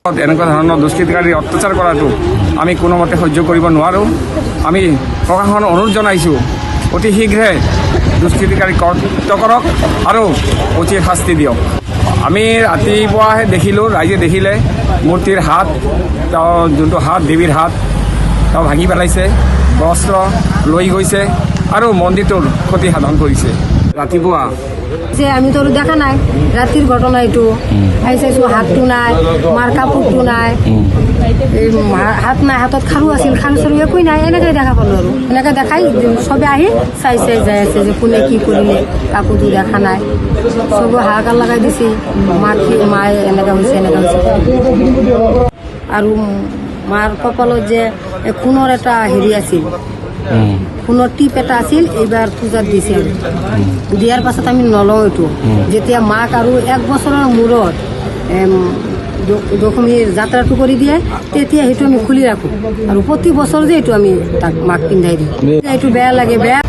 এনেকুৱা ধৰণৰ দুষ্কৃতিকাৰীৰ অত্যাচাৰ কৰাটো আমি কোনোমতে সহ্য কৰিব নোৱাৰোঁ। আমি প্ৰশাসনক অনুৰোধ জনাইছোঁ অতি শীঘ্ৰে দুষ্কৃতিকাৰী কৰ্তৃত্ব কৰক আৰু উচিত শাস্তি দিয়ক। আমি ৰাতিপুৱাহে দেখিলোঁ, ৰাইজে দেখিলে মূৰ্তিৰ হাত, তেওঁ যোনটো হাত দেৱীৰ হাত তেওঁ ভাঙি পেলাইছে, বস্ত্ৰ লৈ গৈছে আৰু মন্দিৰটোৰ ক্ষতি সাধন কৰিছে। ৰাতিপুৱা যে আমি তো দেখা নাই রাতের ঘটনা এইটো আই চাইছো হাতটো নাই, মার কাপড়টো নাই, হাত নাই, হাতত খাৰু আছিল, খাৰু চাৰু একোই নাই, এনেকৈ দেখা পালো আৰু এনেকৈ দেখাই চবে আহি চাই যাই আছে যে কোনে কি কৰিলে, কাপোৰটো দেখা নাই, চবে হাহাকাৰ লগাই দিছে, মায়ে এনেকৈ হৈছে এনেকৈ হৈছে। আৰু মাৰ কপালত যে খুণৰ এটা হেৰি আছিল, খুণৰ টিপ এটা আছিল, এইবাৰ পূজাত দিছিল, দিয়াৰ পাছত আমি নলওঁ এইটো। যেতিয়া মাক আৰু 1 বছৰৰ মূৰত দশমীৰ যাত্ৰাটো কৰি দিয়ে তেতিয়া সেইটো আমি খুলি ৰাখোঁ আৰু প্ৰতি বছৰ যে এইটো আমি তাক মাক পিন্ধাই দিওঁ। এইটো বেয়া লাগে, বেয়া।